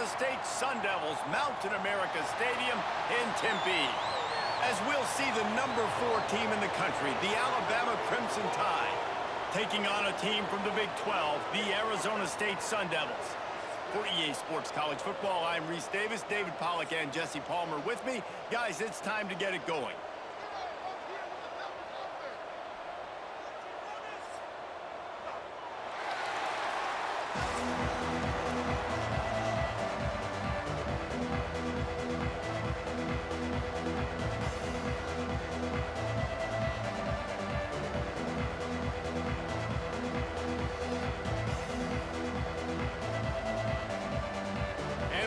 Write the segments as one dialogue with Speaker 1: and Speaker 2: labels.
Speaker 1: Arizona State Sun Devils mount in America Stadium in Tempe, as we'll see the #4 team in the country, the Alabama Crimson Tide, taking on a team from the Big 12, the Arizona State Sun Devils. For EA Sports College Football, I'm Reese Davis, David Pollack and Jesse Palmer with me. Guys, it's time to get it going.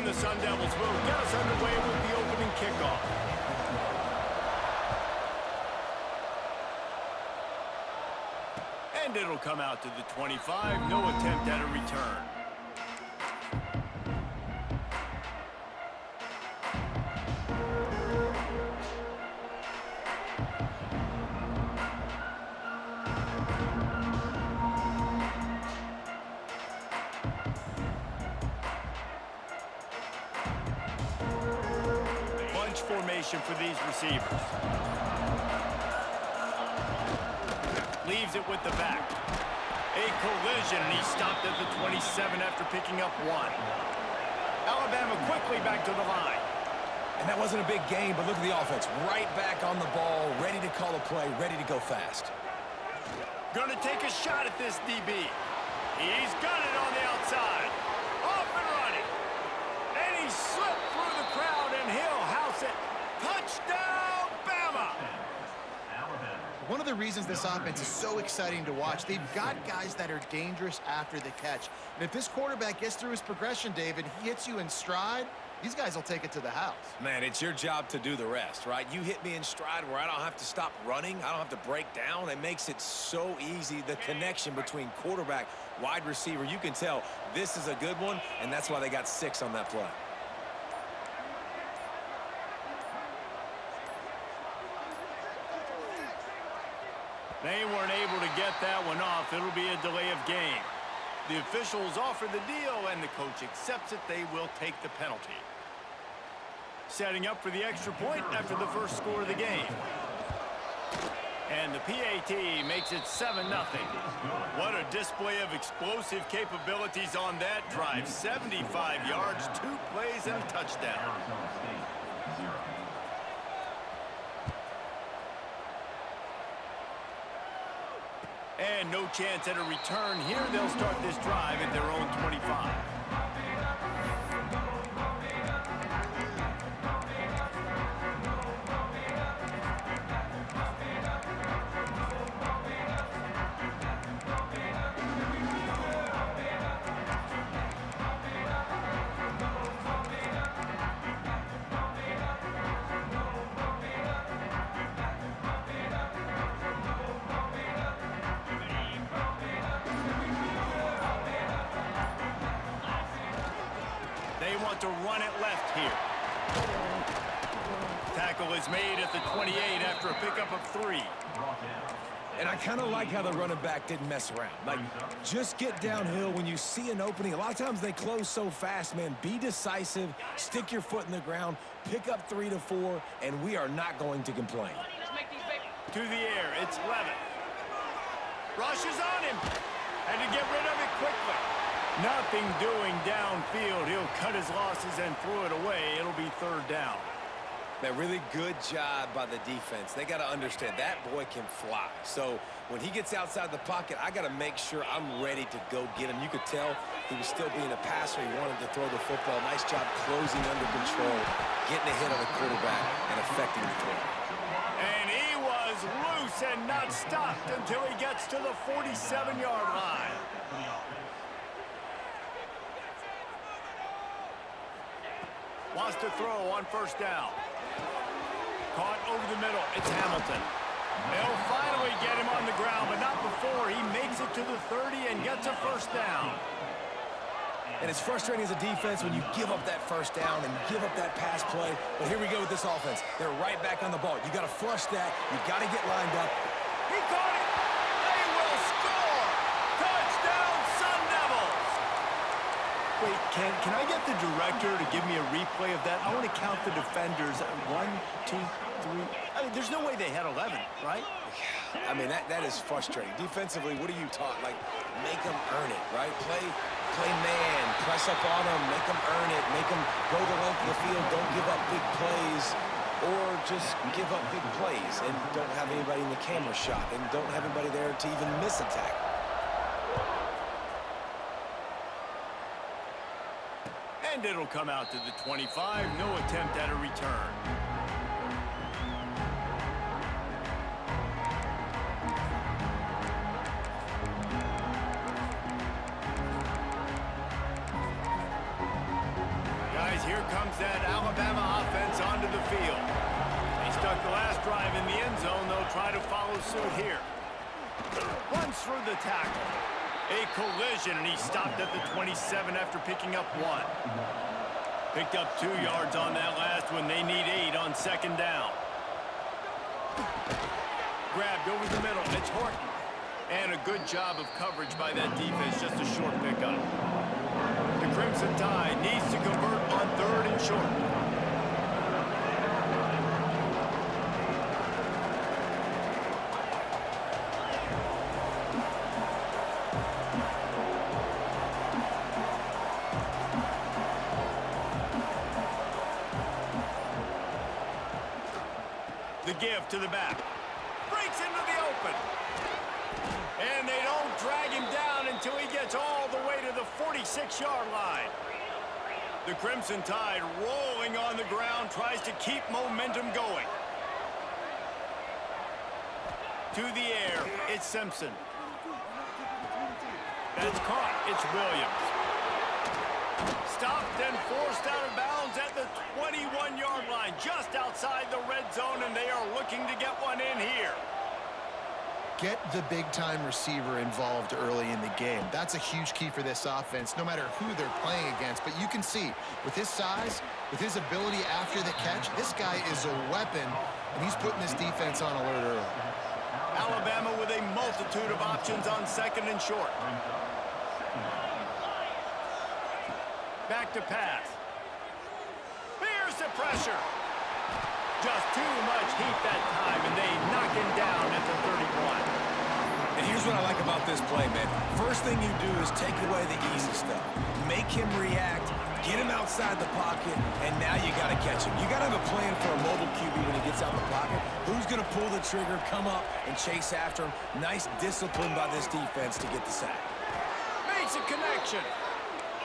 Speaker 1: The Sun Devils will get us underway with the opening kickoff. And it'll come out to the 25. No attempt at a return. Formation for these receivers. Leaves it with the back. A collision, and he stopped at the 27 after picking up 1. Alabama quickly back to the line.
Speaker 2: And that wasn't a big gain, but look at the offense. Right back on the ball, ready to call a play, ready to go fast.
Speaker 1: Gonna take a shot at this DB. He's got it on the outside. Off and running. And he slipped through the crowd, and he'll house it. Touchdown, Bama!
Speaker 3: One of the reasons this offense is so exciting to watch, they've got guys that are dangerous after the catch. And if this quarterback gets through his progression, David, he hits you in stride, these guys will take it to the house.
Speaker 2: Man, it's your job to do the rest, right? You hit me in stride where I don't have to stop running. I don't have to break down. It makes it so easy, the connection between quarterback, wide receiver. You can tell this is a good one, and that's why they got 6 on that play.
Speaker 1: They weren't able to get that one off. It'll be a delay of game. The officials offer the deal, and the coach accepts it. They will take the penalty. Setting up for the extra point after the first score of the game. And the PAT makes it 7-0. What a display of explosive capabilities on that drive. 75 yards, 2 plays, and a touchdown. And no chance at a return here. They'll start this drive at their own 25. To run it left here. Tackle is made at the 28 after a pickup of 3.
Speaker 2: And I kind of like how the running back didn't mess around. Like, just get downhill when you see an opening. A lot of times they close so fast, man. Be decisive, stick your foot in the ground, pick up 3 to 4, and we are not going to complain.
Speaker 1: To the air, it's Levitt. Rushes on him, and to get rid of it quickly. Nothing doing downfield. He'll cut his losses and throw it away. It'll be 3rd down.
Speaker 2: Man, really good job by the defense. They got to understand that boy can fly. So when he gets outside the pocket, I got to make sure I'm ready to go get him. You could tell he was still being a passer. He wanted to throw the football. Nice job closing under control, getting ahead of the quarterback, and affecting the throw.
Speaker 1: And he was loose and not stopped until he gets to the 47-yard line. Wants to throw on 1st down. Caught over the middle. It's Hamilton. They'll finally get him on the ground, but not before he makes it to the 30 and gets a 1st down.
Speaker 2: And it's frustrating as a defense when you give up that 1st down and give up that pass play. But here we go with this offense. They're right back on the ball. You got to flush that. You got to get lined up.
Speaker 1: He caught it. They will score. Touchdown, Sun Devils. Wait, can I get the director to give me a replay of that? I want to count the defenders. 1, 2, 3. I mean, there's no way they had 11, right?
Speaker 2: I mean, that is frustrating. Defensively, what are you taught? Like, make them earn it, right? Play man, press up on them, make them earn it, make them go the length of the field, don't give up big plays, or just give up big plays and don't have anybody in the camera shot and don't have anybody there to even miss a tackle.
Speaker 1: And it'll come out to the 25. No attempt at a return. Guys, here comes that Alabama offense onto the field. They stuck the last drive in the end zone. They'll try to follow suit here. Runs through the tackle. A collision, and he stopped at the 27 after picking up 1. Picked up 2 yards on that last one. They need 8 on second down. Grabbed over the middle. It's Horton. And a good job of coverage by that defense. Just a short pickup. The Crimson Tide needs to convert on 3rd and short. The give to the back. Breaks into the open. And they don't drag him down until he gets all the way to the 46-yard line. The Crimson Tide rolling on the ground, tries to keep momentum going. To the air, it's Simpson. That's caught. It's Williams. Stopped and forced out of bounds at the 21-yard line, just outside the red zone, and they are looking to get one in here.
Speaker 3: Get the big-time receiver involved early in the game. That's a huge key for this offense, no matter who they're playing against. But you can see, with his size, with his ability after the catch, this guy is a weapon, and he's putting this defense on alert early.
Speaker 1: Alabama with a multitude of options on 2nd and short. Back to pass. Here's the pressure. Just too much heat that time, and they knock him down at the 31.
Speaker 2: And here's what I like about this play, man. First thing you do is take away the easy stuff. Make him react, get him outside the pocket, and now you got to catch him. You got to have a plan for a mobile QB when he gets out the pocket. Who's going to pull the trigger, come up, and chase after him? Nice discipline by this defense to get the sack.
Speaker 1: Makes a connection.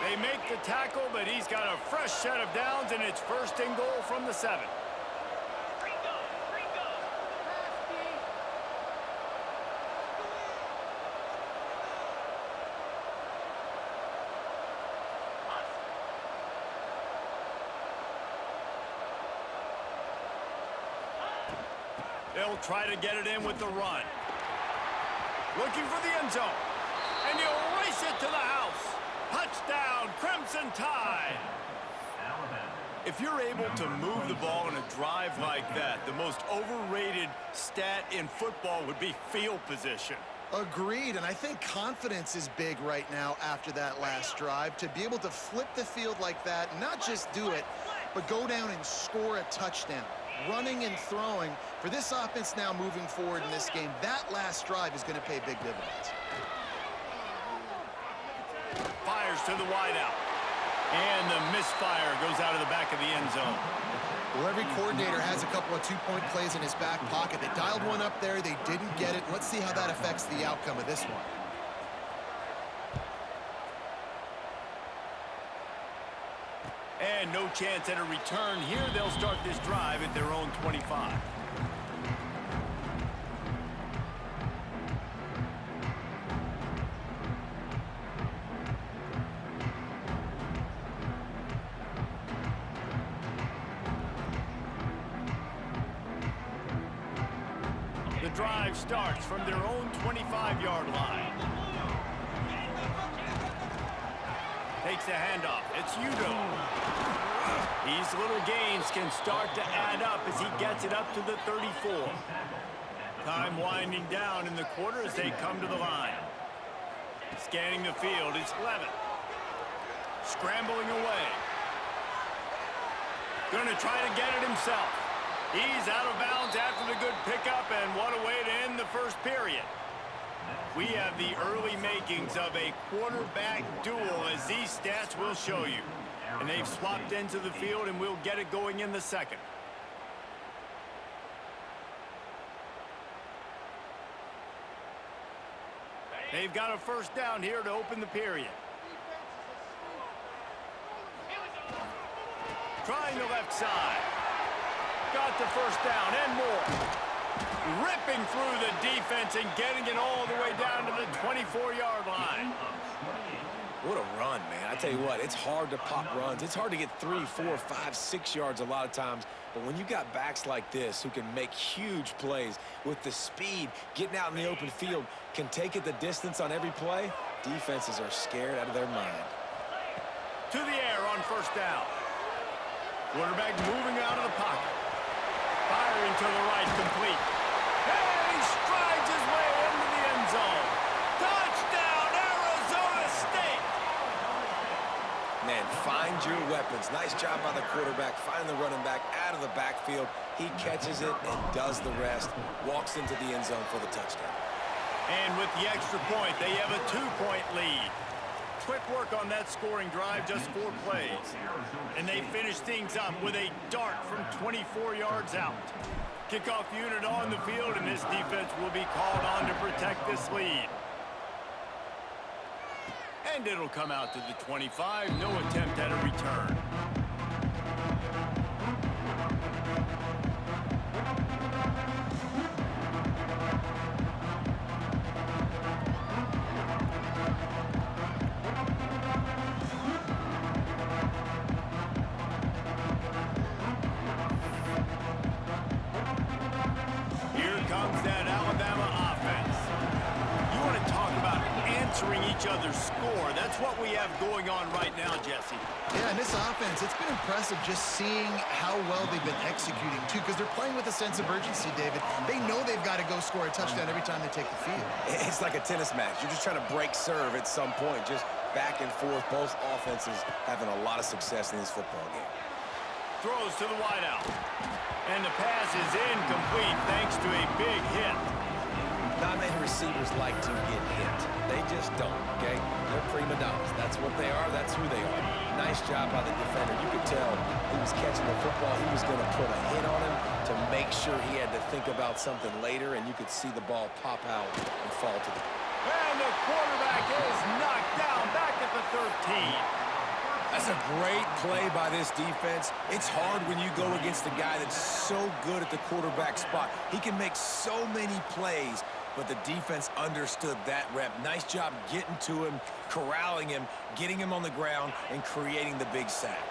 Speaker 1: They make the tackle, but he's got a fresh set of downs, and it's 1st and goal from the 7. They'll try to get it in with the run. Looking for the end zone. And he'll race it to the house. Touchdown, Crimson Tide. If you're able to move the ball in a drive like that, the most overrated stat in football would be field position.
Speaker 3: Agreed, and I think confidence is big right now after that last drive. To be able to flip the field like that, not just do it, but go down and score a touchdown. Running and throwing, for this offense now moving forward in this game, that last drive is going to pay big dividends.
Speaker 1: Fires to the wideout. And the misfire goes out of the back of the end zone.
Speaker 3: Well, every coordinator has a couple of two-point plays in his back pocket. They dialed one up there. They didn't get it. Let's see how that affects the outcome of this one.
Speaker 1: And no chance at a return here. They'll start this drive at their own 25. The drive starts from their own 25-yard line. Takes the handoff. It's Udo. These little gains can start to add up as he gets it up to the 34. Time winding down in the quarter as they come to the line. Scanning the field, it's Levitt. Scrambling away. Going to try to get it himself. He's out of bounds after the good pickup, and what a way to end the first period. We have the early makings of a quarterback duel, as these stats will show you. And they've swapped into the field, and we'll get it going in the second. They've got a first down here to open the period. Trying the left side. Got the first down and more. Ripping through the defense and getting it all the way down to the 24-yard line.
Speaker 2: What a run, man. I tell you what, it's hard to pop runs. It's hard to get 3, 4, 5, 6 yards a lot of times. But when you got backs like this who can make huge plays with the speed, getting out in the open field, can take it the distance on every play, defenses are scared out of their mind.
Speaker 1: To the air on first down. Quarterback moving out of the pocket. Firing to the right, complete. And he strides his way into the end zone. Touchdown, Arizona State!
Speaker 2: Man, find your weapons. Nice job by the quarterback, finding the running back out of the backfield. He catches it and does the rest. Walks into the end zone for the touchdown.
Speaker 1: And with the extra point, they have a 2-point lead. Quick work on that scoring drive, just 4 plays. And they finish things up with a dart from 24 yards out. Kickoff unit on the field, and this defense will be called on to protect this lead. And it'll come out to the 25. No attempt at a return. Each other's score. That's what we have going on right now, Jesse.
Speaker 3: Yeah, and this offense, it's been impressive just seeing how well they've been executing, too, because they're playing with a sense of urgency, David. They know they've got to go score a touchdown every time they take the field.
Speaker 2: It's like a tennis match. You're just trying to break serve at some point, just back and forth. Both offenses having a lot of success in this football game.
Speaker 1: Throws to the wideout. And the pass is incomplete thanks to a big hit.
Speaker 2: Not many receivers like to get hit. They just don't, okay? They're prima donnas. That's what they are. That's who they are. Nice job by the defender. You could tell he was catching the football. He was going to put a hit on him to make sure he had to think about something later, and you could see the ball pop out and fall to the ground.
Speaker 1: And the quarterback is knocked down back at the 13.
Speaker 2: That's a great play by this defense. It's hard when you go against a guy that's so good at the quarterback spot. He can make so many plays, but the defense understood that rep. Nice job getting to him, corralling him, getting him on the ground, and creating the big sack.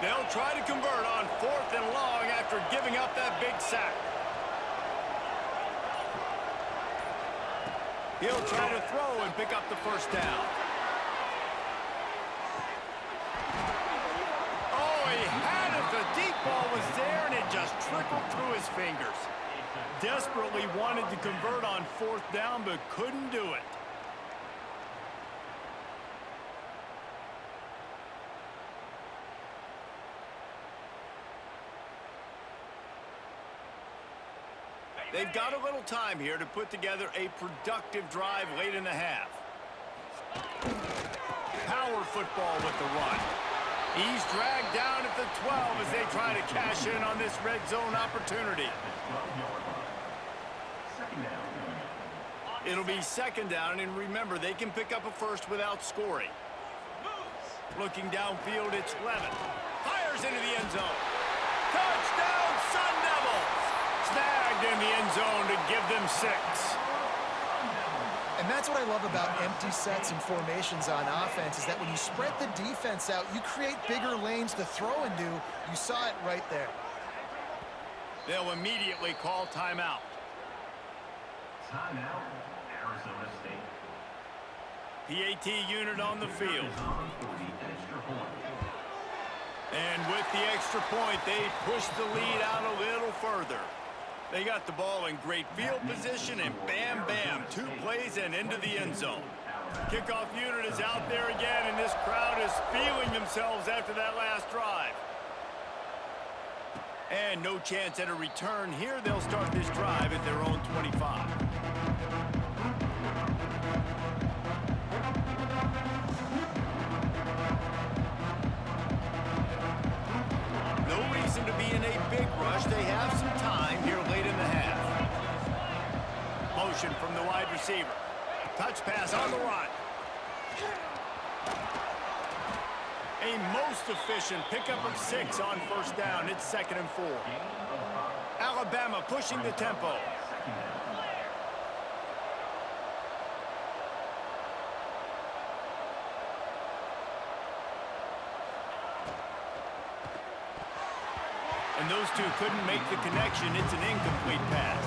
Speaker 1: They'll try to convert on 4th and long after giving up that big sack. He'll try to throw and pick up the first down. He had it. The deep ball was there, and it just trickled through his fingers. Desperately wanted to convert on 4th down, but couldn't do it. They've got a little time here to put together a productive drive late in the half. Power football with the run. He's dragged down at the 12 as they try to cash in on this red zone opportunity. It'll be 2nd down, and remember, they can pick up a first without scoring. Looking downfield, it's Levin. Fires into the end zone. Touchdown, Sun Devils! Snagged in the end zone to give them 6.
Speaker 3: And that's what I love about empty sets and formations on offense, is that when you spread the defense out, you create bigger lanes to throw into. You saw it right there.
Speaker 1: They'll immediately call timeout.
Speaker 4: Timeout, Arizona State.
Speaker 1: PAT unit on the field. And with the extra point, they push the lead out a little further. They got the ball in great field position, and bam, bam, 2 plays and into the end zone. Kickoff unit is out there again, and this crowd is feeling themselves after that last drive. And no chance at a return here. They'll start this drive at their own 25. No reason to be in a big rush. They have some time here late in the half. Motion from the wide receiver. Touch pass on the run. A most efficient pickup of 6 on first down. It's 2nd and 4. Alabama pushing the tempo. And those two couldn't make the connection. It's an incomplete pass.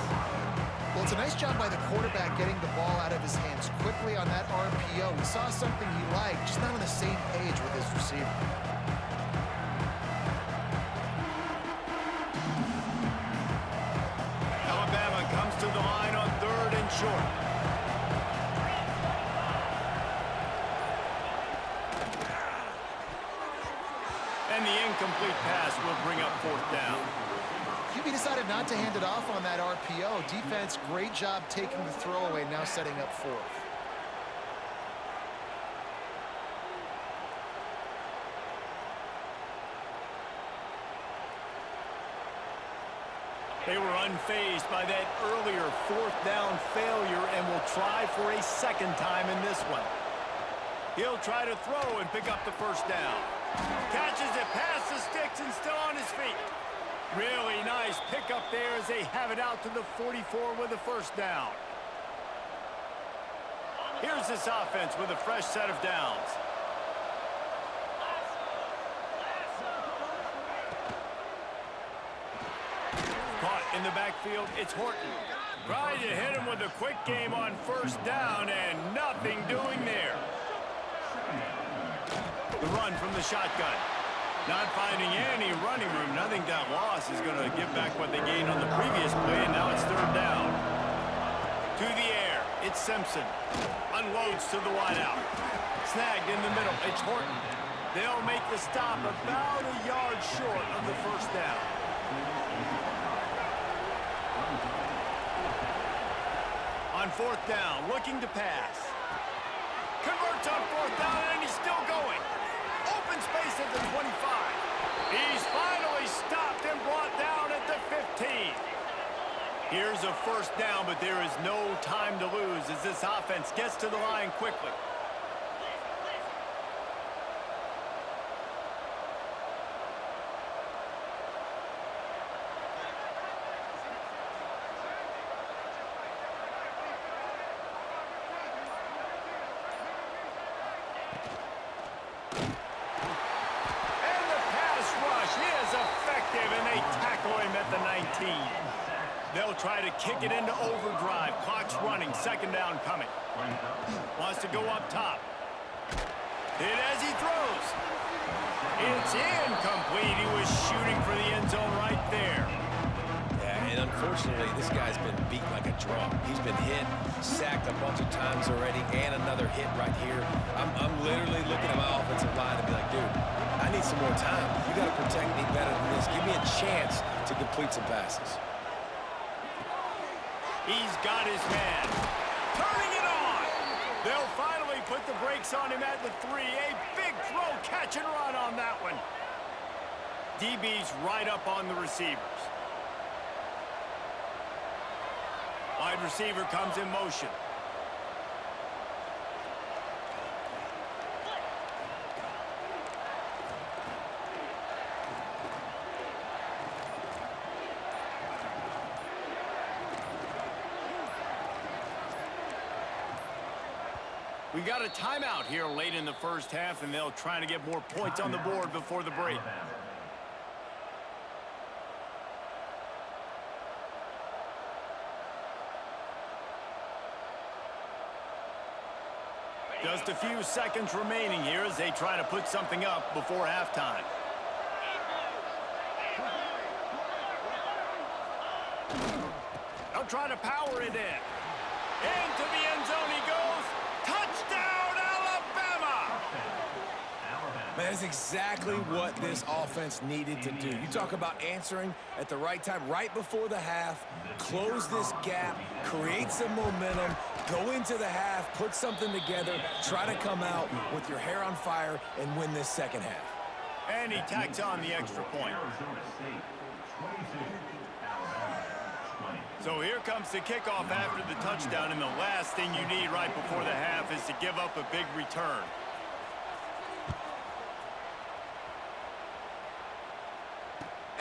Speaker 3: Well, it's a nice job by the quarterback getting the ball out of his hands quickly on that RPO. He saw something he liked, just not on the same page with his receiver.
Speaker 1: Alabama comes to the line on 3rd and short. And the incomplete pass will bring up 4th down.
Speaker 3: QB decided not to hand it off on that RPO. Defense, great job taking the throwaway, now setting up 4th.
Speaker 1: They were unfazed by that earlier 4th down failure and will try for a 2nd time in this one. He'll try to throw and pick up the 1st down. Catches it past the sticks and still on his feet. Really nice pickup there as they have it out to the 44 with a 1st down. Here's this offense with a fresh set of downs. Caught in the backfield, it's Horton. Trying to hit him with a quick game on 1st down and nothing doing there. The run from the shotgun. Not finding any running room. I think that loss is going to give back what they gained on the previous play, and now it's 3rd down. To the air, it's Simpson. Unloads to the wideout. Snagged in the middle, it's Horton. They'll make the stop about a yard short of the 1st down. On 4th down, looking to pass. Converts on 4th down, and he's still going. Open space at the 25. He's finally stopped and brought down at the 15. Here's a 1st down, but there is no time to lose as this offense gets to the line quickly. They'll try to kick it into overdrive. Clock's running. 2nd down coming. Wants to go up top. Hit as he throws. It's incomplete. He was shooting for the end zone right there.
Speaker 2: Yeah, and unfortunately, this guy's been beat like a drum. He's been hit, sacked a bunch of times already, and another hit right here. I'm literally looking at my offensive line and be like, dude, I need some more time. You got to protect me better than this. Give me a chance to complete some passes.
Speaker 1: He's got his man. Turning it on. They'll finally put the brakes on him at the 3. A big throw, catch and run on that one. DB's right up on the receivers. Wide receiver comes in motion. We got a timeout here late in the 1st half, and they'll try to get more points on the board before the break. Just a few seconds remaining here as they try to put something up before halftime. They'll try to power it in. Into the end zone he goes. Touchdown!
Speaker 2: That's exactly what this offense needed to do. You talk about answering at the right time, right before the half, close this gap, create some momentum, go into the half, put something together, try to come out with your hair on fire and win this second half.
Speaker 1: And he tacks on the extra point. So here comes the kickoff after the touchdown, and the last thing you need right before the half is to give up a big return.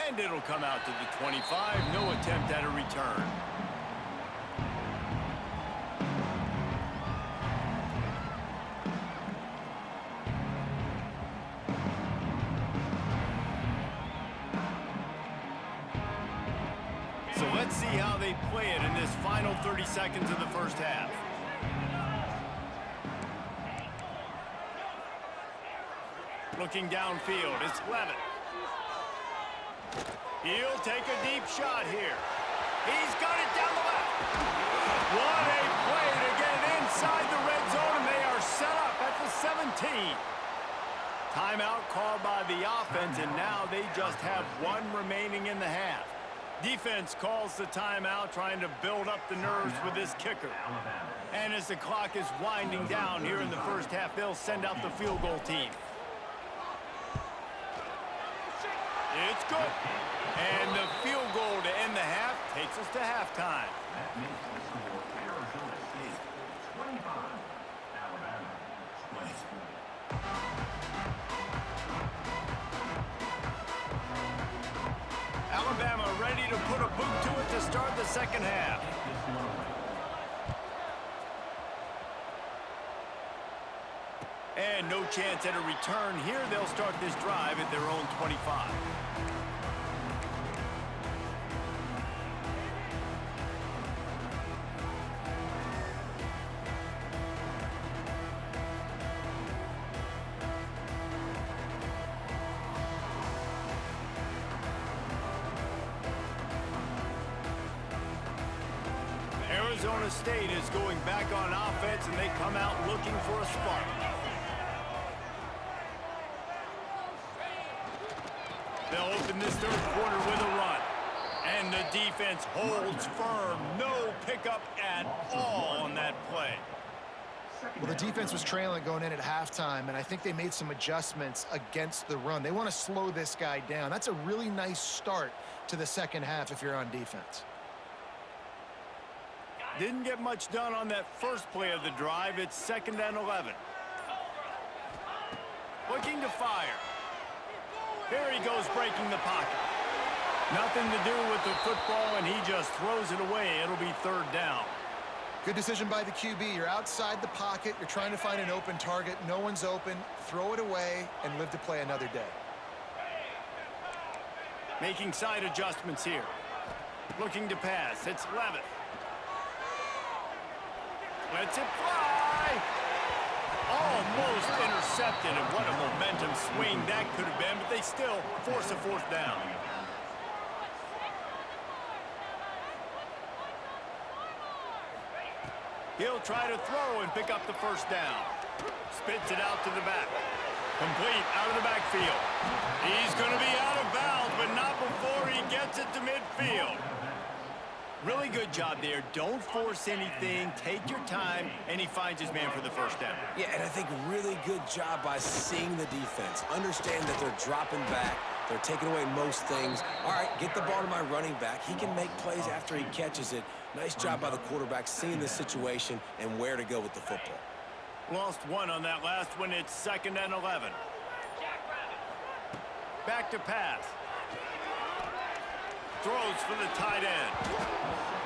Speaker 1: And it'll come out to the 25. No attempt at a return. So let's see how they play it in this final 30 seconds of the first half. Looking downfield, it's Levitt. He'll take a deep shot here. He's got it down the left. What a play to get it inside the red zone, and they are set up at the 17. Timeout called by the offense, and now they just have one remaining in the half. Defense calls the timeout, trying to build up the nerves with this kicker. And as the clock is winding down here in the first half, they'll send out the field goal team. It's good. And the field goal to end the half takes us to halftime.
Speaker 4: That makes the score Arizona State 25, Alabama 20.
Speaker 1: Alabama ready to put a boot to it to start the second half. And no chance at a return here. They'll start this drive at their own 25. Arizona State is going back on offense, and they come out looking for a spark. They'll open this third quarter with a run. And the defense holds firm. No pickup at all on that play.
Speaker 3: Well, the defense was trailing going in at halftime, and I think they made some adjustments against the run. They want to slow this guy down. That's a really nice start to the second half if you're on defense.
Speaker 1: Didn't get much done on that first play of the drive. It's 2nd and 11. Looking to fire. Here he goes, breaking the pocket. Nothing to do with the football, and he just throws it away. It'll be 3rd down.
Speaker 3: Good decision by the QB. You're outside the pocket. You're trying to find an open target. No one's open. Throw it away and live to play another day.
Speaker 1: Making side adjustments here. Looking to pass. It's Levitt. Lets it fly. Almost intercepted, and what a momentum swing that could have been, but they still force a 4th down. He'll try to throw and pick up the 1st down. Spits it out to the back. Complete out of the backfield. He's going to be out of bounds, but not before he gets it to midfield. Really good job there. Don't force anything. Take your time, and he finds his man for the 1st down.
Speaker 2: Yeah, and I think really good job by seeing the defense. Understand that they're dropping back. They're taking away most things. All right, get the ball to my running back. He can make plays after he catches it. Nice job by the quarterback seeing the situation and where to go with the football.
Speaker 1: Lost one on that last one. It's 2nd and 11. Back to pass. Throws for the tight end.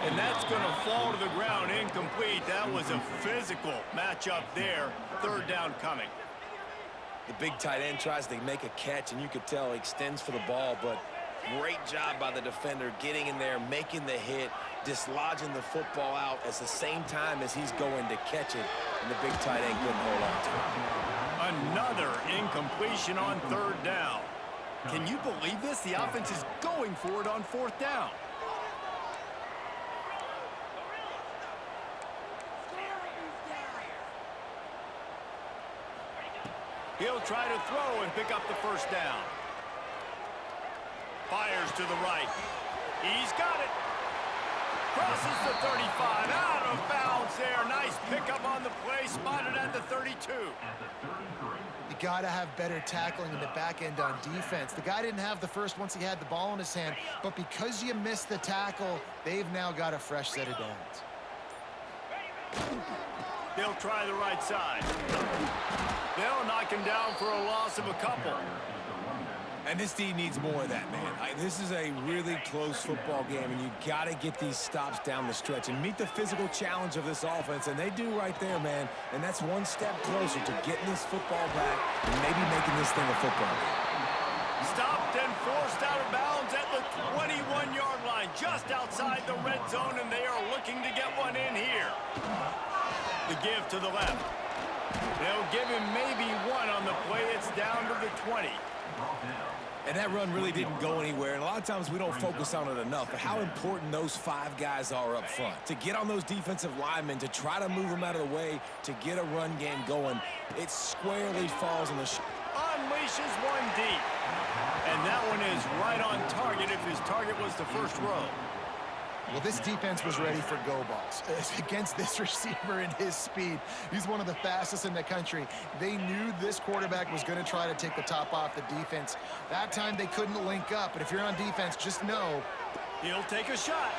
Speaker 1: And that's going to fall to the ground incomplete. That was a physical matchup there. 3rd down coming.
Speaker 2: The big tight end tries to make a catch, and you could tell he extends for the ball, but great job by the defender getting in there, making the hit, dislodging the football out at the same time as he's going to catch it, and the big tight end couldn't hold on to it.
Speaker 1: Another incompletion on 3rd down. Can you believe this? The offense is going for it on 4th down. He'll try to throw and pick up the first down. Fires to the right. He's got it. Crosses the 35. Out of bounds there. Nice pickup on the play. Spotted at the 32.
Speaker 3: You got to have better tackling in the back end on defense. The guy didn't have the first once he had the ball in his hand, but because you missed the tackle, they've now got a fresh set of downs.
Speaker 1: They'll try the right side. They'll knock him down for a loss of a couple.
Speaker 2: And this D needs more of that, man. This is a really close football game, and you got to get these stops down the stretch and meet the physical challenge of this offense, and they do right there, man. And that's one step closer to getting this football back and maybe making this thing a football game.
Speaker 1: Stopped and forced out of bounds at the 21-yard line, just outside the red zone, and they are looking to get one in here. The give to the left. They'll give him maybe one on the play. It's down to the 20.
Speaker 2: And that run really didn't go anywhere, and a lot of times we don't focus on it enough, but how important those 5 guys are up front. To get on those defensive linemen, to try to move them out of the way, to get a run game going, it squarely falls on the
Speaker 1: unleashes one deep. And that one is right on target if his target was the first row.
Speaker 3: Well, this defense was ready for go balls against this receiver and his speed. He's one of the fastest in the country. They knew this quarterback was going to try to take the top off the defense. That time they couldn't link up, but if you're on defense, just know
Speaker 1: he'll take a shot.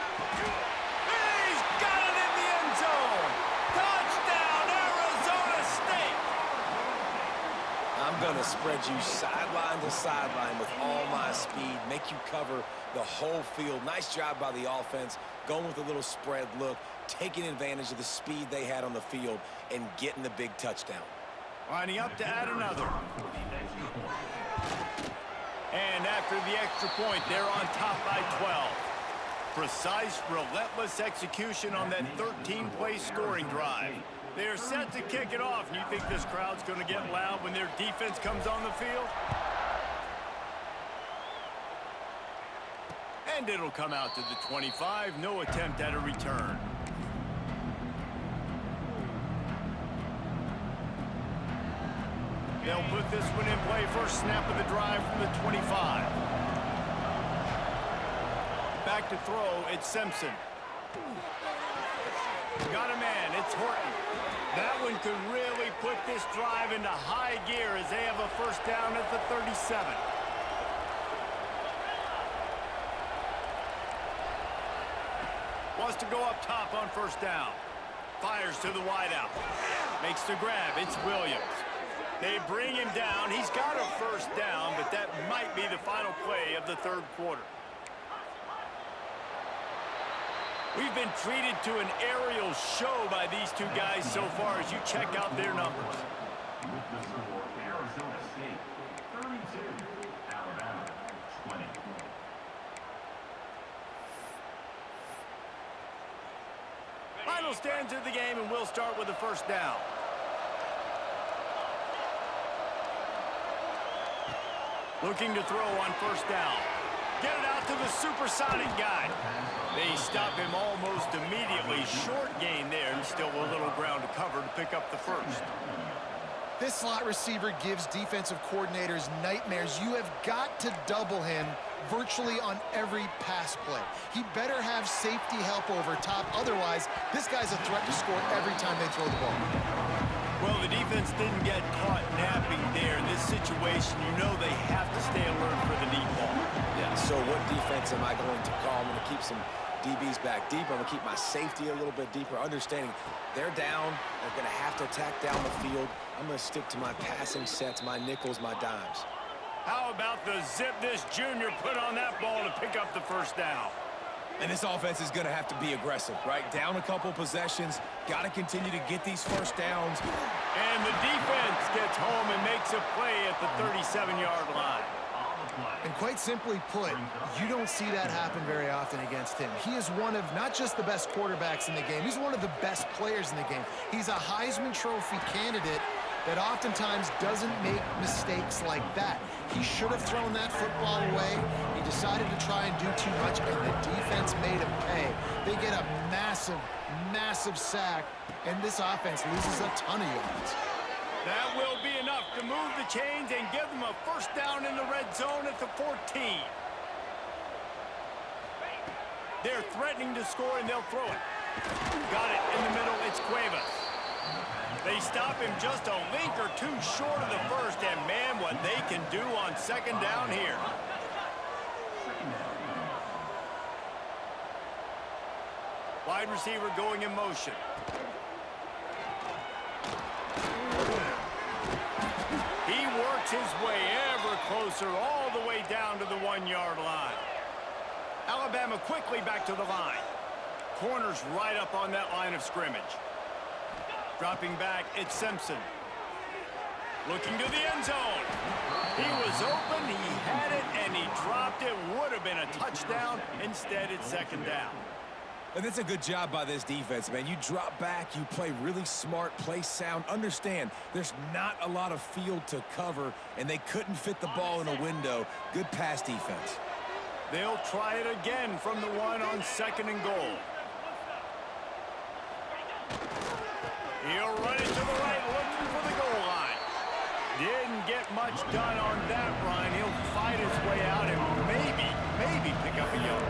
Speaker 1: He's got it in the end zone. Touchdown, Arizona State.
Speaker 2: I'm going to spread you sideline to sideline with all my speed, make you cover the whole field. Nice job by the offense, going with a little spread look, taking advantage of the speed they had on the field, and getting the big touchdown.
Speaker 1: Lining up to add another. And after the extra point, they're on top by 12. Precise, relentless execution on that 13-play scoring drive. They're set to kick it off. You think this crowd's going to get loud when their defense comes on the field? And it'll come out to the 25. No attempt at a return. They'll put this one in play. First snap of the drive from the 25. Back to throw. It's Simpson. Got a man. It's Horton. That one could really put this drive into high gear as they have a first down at the 37. Wants to go up top on first down. Fires to the wideout. Makes the grab. It's Williams. They bring him down. He's got a first down, but that might be the final play of the third quarter. We've been treated to an aerial show by these two guys so far as you check out their numbers.
Speaker 4: With the score, Arizona State 32, Alabama 20.
Speaker 1: Final stands of the game, and we'll start with the first down. Looking to throw on first down. Get it out to the supersonic guy. They stop him almost immediately. Short gain there, and still a little ground to cover to pick up the first.
Speaker 3: this slot receiver gives defensive coordinators nightmares. You have got to double him virtually on every pass play. He better have safety help over top. Otherwise, this guy's a threat to score every time they throw the ball.
Speaker 1: Well, the defense didn't get caught napping there. In this situation, you know they have to stay alert for the deep ball.
Speaker 2: Yeah, so what defense am I going to call? I'm going to keep some DBs back deeper. I'm going to keep my safety a little bit deeper, understanding they're down. They're going to have to attack down the field. I'm going to stick to my passing sets, my nickels, my dimes.
Speaker 1: How about the zip this junior put on that ball to pick up the first down?
Speaker 2: And this offense is going to have to be aggressive, right? Down a couple possessions, got to continue to get these first downs.
Speaker 1: And the defense gets home and makes a play at the 37-yard line.
Speaker 3: And quite simply put, you don't see that happen very often against him. He is one of not just the best quarterbacks in the game, he's one of the best players in the game. He's a Heisman Trophy candidate that oftentimes doesn't make mistakes like that. He should have thrown that football away. He decided to try and do too much, and the defense made him pay. They get a massive, massive sack, and this offense loses a ton of yards.
Speaker 1: That will be an enough to move the chains and give them a first down in the red zone at the 14. They're threatening to score, and they'll throw it. Got it in the middle. It's Cuevas. They stop him just a link or two short of the first, and man, what they can do on second down here. Wide receiver going in motion. He works his way ever closer all the way down to the 1-yard line. Alabama quickly back to the line. Corners right up on that line of scrimmage. Dropping back, it's Simpson. Looking to the end zone. He was open, he had it, and he dropped it. Would have been a touchdown. Instead, it's second down.
Speaker 2: And that's a good job by this defense, man. You drop back, you play really smart, play sound. Understand, there's not a lot of field to cover, and they couldn't fit the ball in a window. Good pass defense.
Speaker 1: They'll try it again from the 1 on 2nd and goal. He'll run it to the right, looking for the goal line. Didn't get much done on that run. He'll fight his way out and maybe pick up a yard.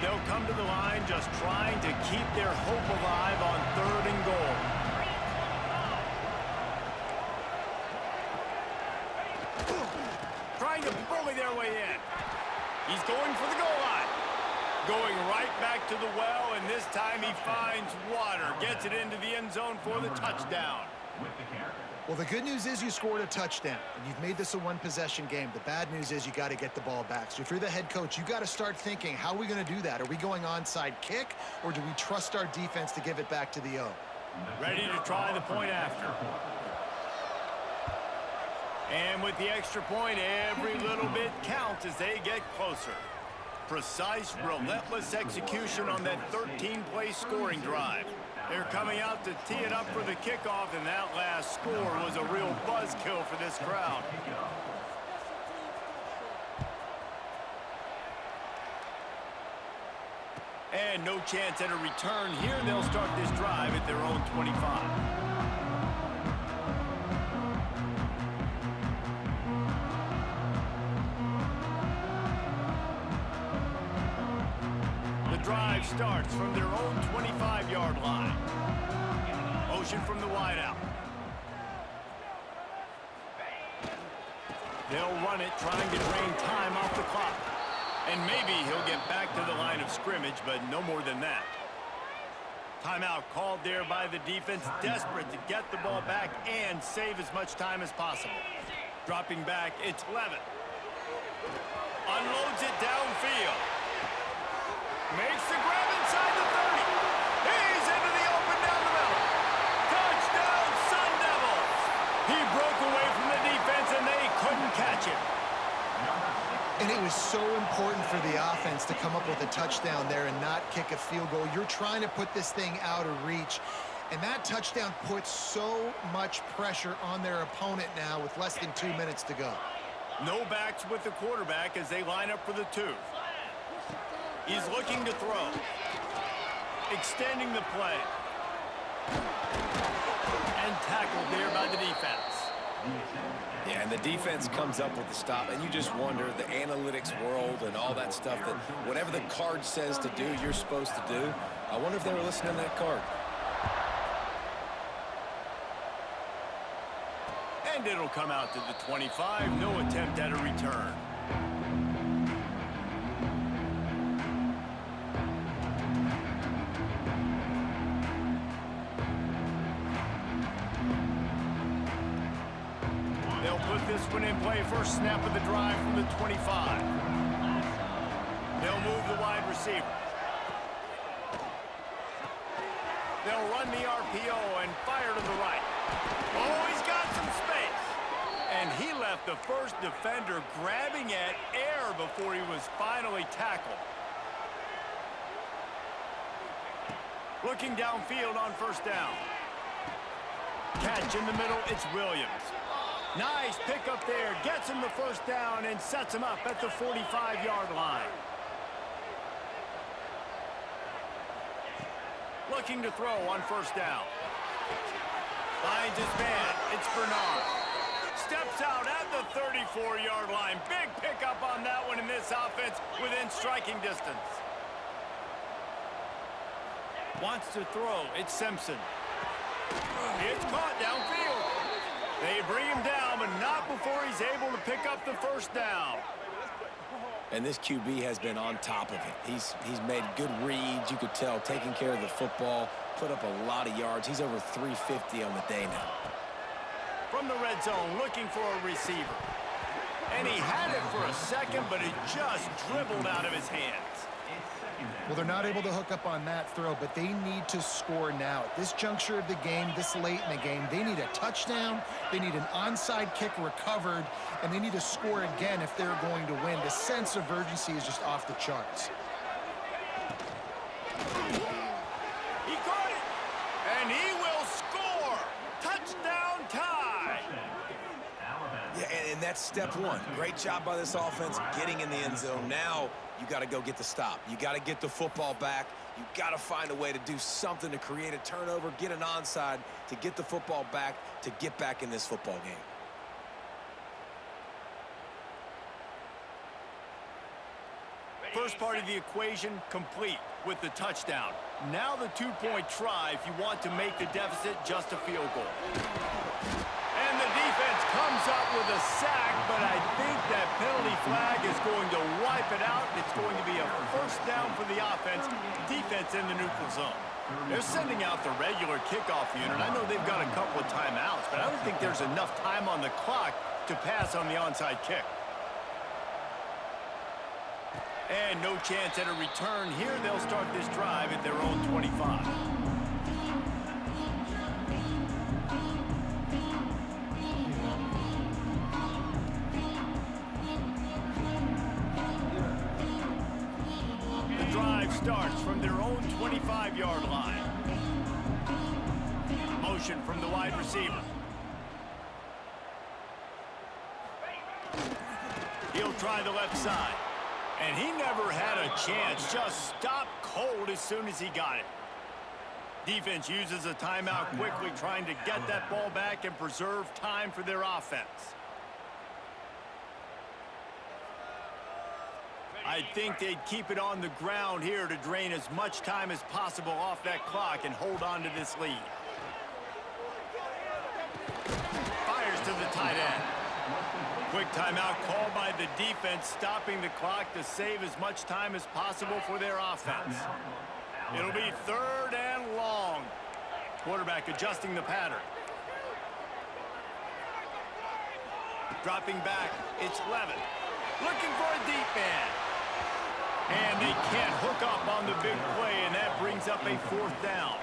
Speaker 1: They'll come to the line just trying to keep their hope alive on 3rd and goal. Trying to bully their way in. He's going for the goal line. Going right back to the well, and this time he finds water. Gets it into the end zone for the touchdown.
Speaker 3: Well, the good news is you scored a touchdown, and you've made this a one-possession game. The bad news is you got to get the ball back. So if you're the head coach, you got to start thinking, how are we going to do that? Are we going onside kick, or do we trust our defense to give it back to the O?
Speaker 1: Ready to try the point after. And with the extra point, every little bit counts as they get closer. Precise, relentless execution on that 13-play scoring drive. They're coming out to tee it up for the kickoff, and that last score was a real buzzkill for this crowd. And no chance at a return here. They'll start this drive at their own 25. Drive starts from their own 25-yard line. Motion from the wideout. They'll run it, trying to drain time off the clock. And maybe he'll get back to the line of scrimmage, but no more than that. Timeout called there by the defense, desperate to get the ball back and save as much time as possible. Dropping back, it's Levitt. Unloads it downfield. Makes the grab inside the 30. He's into the open down the middle. Touchdown, Sun Devils. He broke away from the defense, and they couldn't catch him.
Speaker 3: And it was so important for the offense to come up with a touchdown there and not kick a field goal. You're trying to put this thing out of reach, and that touchdown puts so much pressure on their opponent now with less than 2 minutes to go.
Speaker 1: No backs with the quarterback as they line up for the 2. He's looking to throw. Extending the play. And tackled there by the defense.
Speaker 2: Yeah, and the defense comes up with the stop, and you just wonder, the analytics world and all that stuff, that whatever the card says to do, you're supposed to do. I wonder if they were listening to that card.
Speaker 1: And it'll come out to the 25. No attempt at a return. They'll put this one in play. First snap of the drive from the 25. They'll move the wide receiver. They'll run the RPO and fire to the right. Oh, he's got some space. And he left the first defender grabbing at air before he was finally tackled. Looking downfield on first down. Catch in the middle, it's Williams. Nice pick up there, gets him the first down and sets him up at the 45-yard line. looking to throw on first down. Finds his man. It's Bernard. Steps out at the 34-yard line. Big pickup on that one in this offense within striking distance. Wants to throw. It's Simpson. It's caught downfield. They bring him down, but not before he's able to pick up the first down.
Speaker 2: And this QB has been on top of it. He's made good reads, you could tell, taking care of the football, put up a lot of yards. He's over 350 on the day now.
Speaker 1: From the red zone, looking for a receiver. And he had it for a second, but it just dribbled out of his hands.
Speaker 3: Well, they're not able to hook up on that throw, but they need to score now. At this juncture of the game, this late in the game, they need a touchdown, they need an onside kick recovered, and they need to score again if they're going to win. The sense of urgency is just off the charts.
Speaker 1: He caught it, and he will score. Touchdown tie.
Speaker 2: Yeah, and that's step one. Great job by this offense getting in the end zone. Now you got to go get the stop. You got to get the football back. You got to find a way to do something to create a turnover, get an onside, to get the football back, to get back in this football game.
Speaker 1: First part of the equation complete with the touchdown. Now the two-point try if you want to make the deficit just a field goal. And the defense comes up with a sack, but I think that penalty flag is going to wipe it out. It's going to be a first down for the offense. Defense in the neutral zone. They're sending out the regular kickoff unit. I know they've got a couple of timeouts, but I don't think there's enough time on the clock to pass on the onside kick. And no chance at a return here. They'll start this drive at their own 25. The drive starts from their own 25-yard line. Motion from the wide receiver. He'll try the left side. And he never had a chance, just stopped cold as soon as he got it. Defense uses a timeout quickly, trying to get that ball back and preserve time for their offense. I think they'd keep it on the ground here to drain as much time as possible off that clock and hold on to this lead. Fires to the tight end. Quick timeout called by the defense, stopping the clock to save as much time as possible for their offense. It'll be third and long. Quarterback adjusting the pattern. Dropping back, it's Levin. Looking for a deep man. And they can't hook up on the big play, and that brings up a fourth down.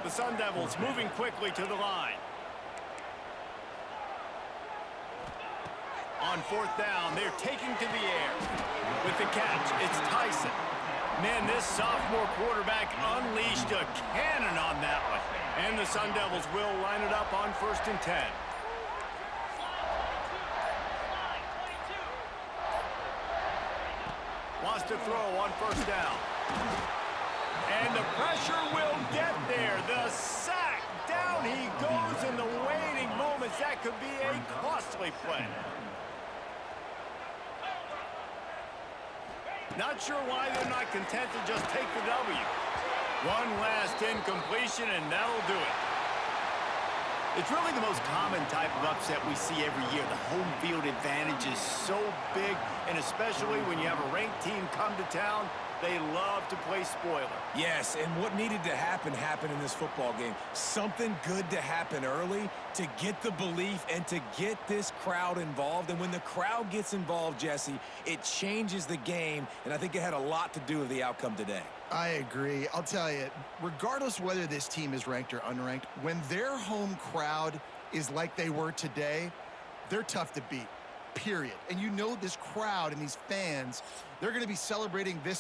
Speaker 1: The Sun Devils moving quickly to the line. On fourth down, they're taking to the air. With the catch, it's Tyson. Man, this sophomore quarterback unleashed a cannon on that one. And the Sun Devils will line it up on 1st and 10. Wants to throw on first down. And the pressure will get there. The sack. Down he goes in the waiting moments. That could be a costly play. Not sure why they're not content to just take the W. One last incompletion, and that'll do it. It's really the most common type of upset we see every year. The home field advantage is so big, and especially when you have a ranked team come to town, they love to play spoiler.
Speaker 2: Yes, and what needed to happen happened in this football game. Something good to happen early to get the belief and to get this crowd involved. And when the crowd gets involved, Jesse, it changes the game, and I think it had a lot to do with the outcome today.
Speaker 3: I agree. I'll tell you, regardless whether this team is ranked or unranked, when their home crowd is like they were today, they're tough to beat, period. And you know this crowd and these fans, they're going to be celebrating this